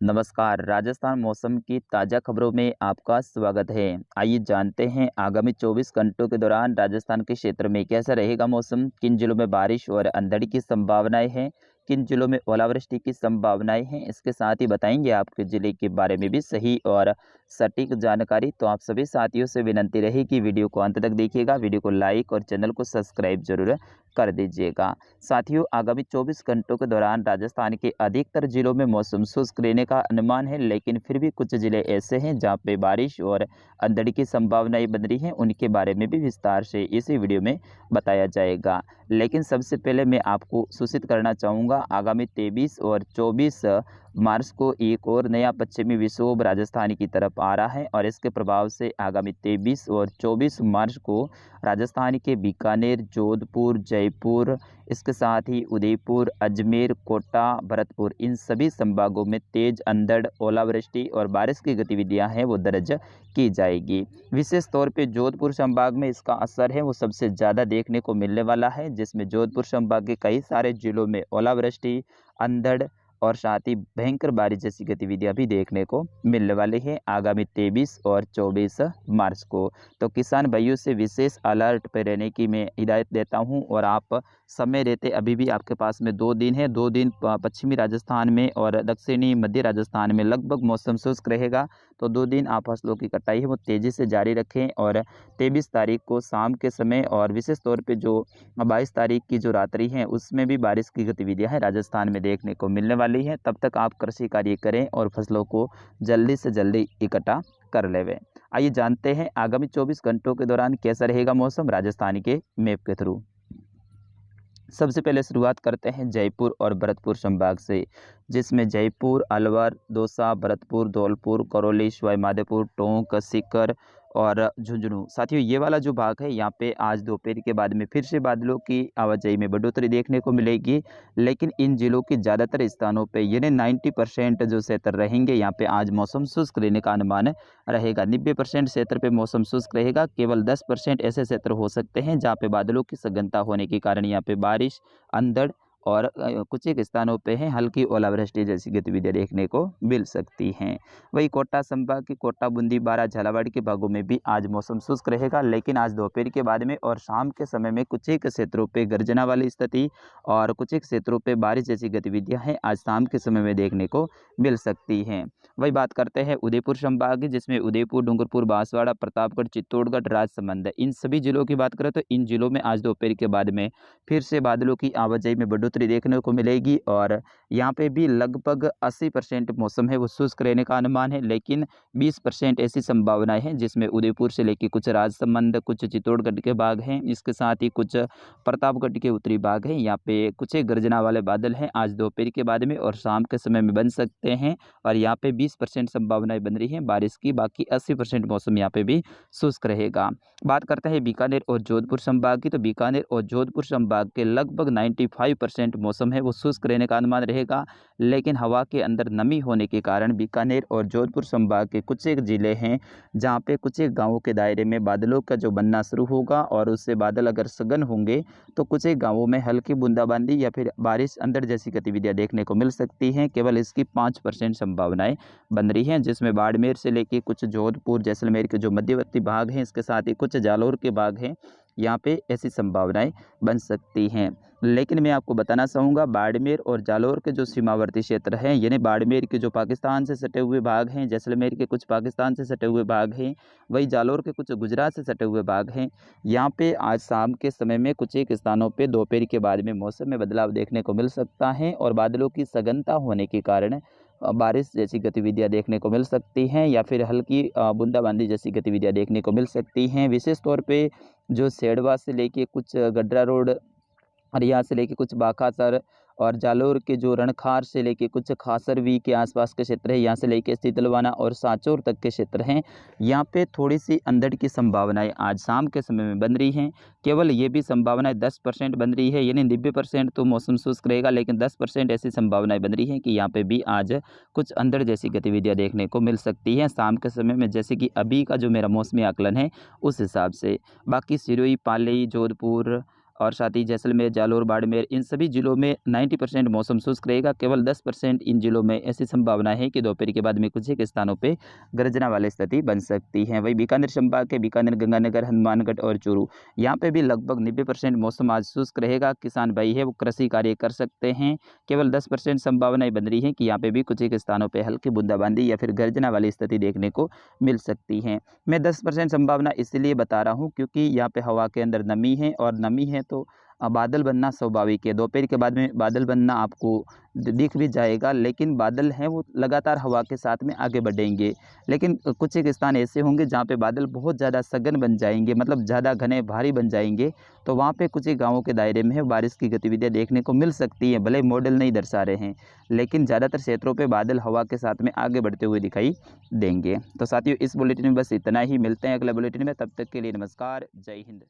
नमस्कार। राजस्थान मौसम की ताज़ा खबरों में आपका स्वागत है। आइए जानते हैं आगामी 24 घंटों के दौरान राजस्थान के क्षेत्र में कैसा रहेगा मौसम, किन जिलों में बारिश और अंधड़ की संभावनाएं हैं, किन जिलों में ओलावृष्टि की संभावनाएं हैं। इसके साथ ही बताएंगे आपके ज़िले के बारे में भी सही और सटीक जानकारी। तो आप सभी साथियों से विनंती रही कि वीडियो को अंत तक देखिएगा, वीडियो को लाइक और चैनल को सब्सक्राइब जरूर कर दीजिएगा। साथियों, आगामी 24 घंटों के दौरान राजस्थान के अधिकतर जिलों में मौसम शुष्क रहने का अनुमान है, लेकिन फिर भी कुछ जिले ऐसे हैं जहां पे बारिश और अंधड़ की संभावनाएं बन रही हैं। उनके बारे में भी विस्तार से इसी वीडियो में बताया जाएगा। लेकिन सबसे पहले मैं आपको सूचित करना चाहूँगा, आगामी 23 और 24 मार्च को एक और नया पश्चिमी विक्षोभ राजस्थान की तरफ आ रहा है और इसके प्रभाव से आगामी 23 और 24 मार्च को राजस्थान के बीकानेर, जोधपुर, जयपुर, इसके साथ ही उदयपुर, अजमेर, कोटा, भरतपुर, इन सभी संभागों में तेज अंधड़, ओलावृष्टि और बारिश की गतिविधियां हैं वो दर्ज की जाएगी। विशेष तौर पे जोधपुर संभाग में इसका असर है वो सबसे ज़्यादा देखने को मिलने वाला है, जिसमें जोधपुर संभाग के कई सारे जिलों में ओलावृष्टि, अंधड़ और साथ ही भयंकर बारिश जैसी गतिविधियां भी देखने को मिलने वाली है आगामी 23 और 24 मार्च को। तो किसान भाइयों से विशेष अलर्ट पर रहने की मैं हिदायत देता हूं और आप समय रहते अभी भी आपके पास में 2 दिन है। 2 दिन पश्चिमी राजस्थान में और दक्षिणी मध्य राजस्थान में लगभग मौसम शुष्क रहेगा। तो 2 दिन आप फसलों की कटाई है वो तेज़ी से जारी रखें और 23 तारीख को शाम के समय और विशेष तौर पे जो 22 तारीख की जो रात्रि है उसमें भी बारिश की गतिविधियां हैं राजस्थान में देखने को मिलने वाली है। तब तक आप कृषि कार्य करें और फसलों को जल्दी से जल्दी इकट्ठा कर लेवें। आइए जानते हैं आगामी 24 घंटों के दौरान कैसा रहेगा मौसम राजस्थान के मैप के थ्रू। सबसे पहले शुरुआत करते हैं जयपुर और भरतपुर संभाग से, जिसमें जयपुर, अलवर, दौसा, भरतपुर, धौलपुर, करौली, सवाई माधोपुर, टोंक, सीकर और झुंझुनू। साथियों, ये वाला जो भाग है यहाँ पे आज दोपहर के बाद में फिर से बादलों की आवाजाही में बढ़ोतरी देखने को मिलेगी, लेकिन इन जिलों के ज़्यादातर स्थानों पे यानी 90% जो क्षेत्र रहेंगे यहाँ पे आज मौसम शुष्क रहने का अनुमान रहेगा। 90% क्षेत्र पे मौसम शुष्क रहेगा। केवल 10% ऐसे क्षेत्र हो सकते हैं जहाँ पे बादलों की सघनता होने के कारण यहाँ पे बारिश, अंधड़ और कुछ एक स्थानों पे है हल्की ओलावृष्टि जैसी गतिविधियां देखने को मिल सकती हैं। वही कोटा संभाग के कोटा, बूंदी, बारा, झालावाड़ के भागों में भी आज मौसम शुष्क रहेगा, लेकिन आज दोपहर के बाद में और शाम के समय में कुछ एक क्षेत्रों पे गर्जना वाली स्थिति और कुछ एक क्षेत्रों पे बारिश जैसी गतिविधियां हैं आज शाम के समय में देखने को मिल सकती हैं। वही बात करते हैं उदयपुर संभाग की, जिसमें उदयपुर, डूंगरपुर, बांसवाड़ा, प्रतापगढ़, चित्तौड़गढ़, राजसमंद, इन सभी जिलों की बात करें तो इन जिलों में आज दोपहर के बाद में फिर से बादलों की आवाजाही में बढ़ोतरी देखने को मिलेगी और यहाँ पे भी लगभग 80% मौसम है वो शुष्क रहने का अनुमान है, लेकिन 20% ऐसी संभावनाएं हैं जिसमें उदयपुर से लेकर कुछ राजसमंद, कुछ चित्तौड़गढ़ के भाग हैं, इसके साथ ही कुछ प्रतापगढ़ के उत्तरी भाग हैं। यहाँ पे कुछ एक गर्जना वाले बादल हैं आज दोपहर के बाद में और शाम के समय में बन सकते हैं और यहाँ पे 20% संभावनाएं बन रही हैं बारिश की। बाकी 80% मौसम यहाँ पे भी शुष्क रहेगा। बात करते हैं बीकानेर और जोधपुर संभाग की, तो बीकानेर और जोधपुर संभाग के लगभग 95% मौसम है वो शुष्क रहने का अनुमान रहेगा, लेकिन हवा के अंदर नमी होने के कारण बीकानेर और जोधपुर संभाग के कुछ एक जिले हैं जहाँ पे कुछ एक गाँवों के दायरे में बादलों का जो बनना शुरू होगा और उससे बादल अगर सघन होंगे तो कुछ एक गाँवों में हल्की बूंदाबांदी या फिर बारिश, अंधड़ जैसी गतिविधियाँ देखने को मिल सकती हैं। केवल इसकी 5% संभावनाएं बन रही हैं, जिसमें बाड़मेर से लेके कुछ जोधपुर, जैसलमेर के जो मध्यवर्ती भाग हैं, इसके साथ ही कुछ जालौर के भाग हैं, यहाँ पे ऐसी संभावनाएं बन सकती हैं। लेकिन मैं आपको बताना चाहूँगा बाड़मेर और जालौर के जो सीमावर्ती क्षेत्र हैं, यानी बाड़मेर के जो पाकिस्तान से सटे हुए भाग हैं, जैसलमेर के कुछ पाकिस्तान से सटे हुए भाग हैं, वही जालौर के कुछ गुजरात से सटे हुए भाग हैं, यहाँ पे आज शाम के समय में कुछ एक स्थानों पे दोपहर के बाद में मौसम में बदलाव देखने को मिल सकता है और बादलों की सघनता होने के कारण बारिश जैसी गतिविधियां देखने को मिल सकती हैं या फिर हल्की बूंदाबांदी जैसी गतिविधियां देखने को मिल सकती हैं। विशेष तौर पे जो सेडवा से लेके कुछ गड्रा रोड और यहाँ से लेके कुछ बाखासर और जालोर के जो रणखार से लेके कुछ खासरवी के आसपास के क्षेत्र है, यहाँ से लेके सीतलवाना और सांचौर तक के क्षेत्र हैं, यहाँ पे थोड़ी सी अंधड़ की संभावनाएं आज शाम के समय में बन रही हैं। केवल ये भी संभावनाएं 10% बन रही है, यानी 90% तो मौसम शुष्क रहेगा, लेकिन 10% ऐसी संभावनाएं बन रही हैं कि यहाँ पे भी आज कुछ अंधड़ जैसी गतिविधियाँ देखने को मिल सकती हैं शाम के समय में, जैसे कि अभी का जो मेरा मौसमी आकलन है उस हिसाब से। बाकी सिरोही, पाली, जोधपुर और साथ ही जैसलमेर, जालौर, बाड़मेर इन सभी जिलों में 90% मौसम शुष्क रहेगा। केवल 10% इन जिलों में ऐसी संभावना है कि दोपहर के बाद में कुछ एक स्थानों पे गर्जना वाली स्थिति बन सकती है। वही बीकानेर संभाग के बीकानेर, गंगानगर, हनुमानगढ़ और चूरू यहाँ पे भी लगभग 90% मौसम आज शुष्क रहेगा। किसान भाई है वो कृषि कार्य कर सकते हैं। केवल 10% संभावनाएं बन रही है कि यहाँ पे भी कुछ एक स्थानों पे हल्की बूंदाबांदी या फिर गर्जना वाली स्थिति देखने को मिल सकती है। मैं 10% संभावना इसलिए बता रहा हूँ क्योंकि यहाँ पे हवा के अंदर नमी है और नमी है तो बादल बनना स्वाभाविक है। दोपहर के बाद में बादल बनना आपको दिख भी जाएगा, लेकिन बादल हैं वो लगातार हवा के साथ में आगे बढ़ेंगे। लेकिन कुछ एक स्थान ऐसे होंगे जहाँ पे बादल बहुत ज़्यादा सघन बन जाएंगे, मतलब ज़्यादा घने भारी बन जाएंगे, तो वहाँ पे कुछ एक गाँवों के दायरे में बारिश की गतिविधियाँ देखने को मिल सकती हैं। भले मॉडल नहीं दर्शा रहे हैं, लेकिन ज़्यादातर क्षेत्रों पर बादल हवा के साथ में आगे बढ़ते हुए दिखाई देंगे। तो साथियों, इस बुलेटिन में बस इतना ही। मिलते हैं अगले बुलेटिन में, तब तक के लिए नमस्कार, जय हिंद।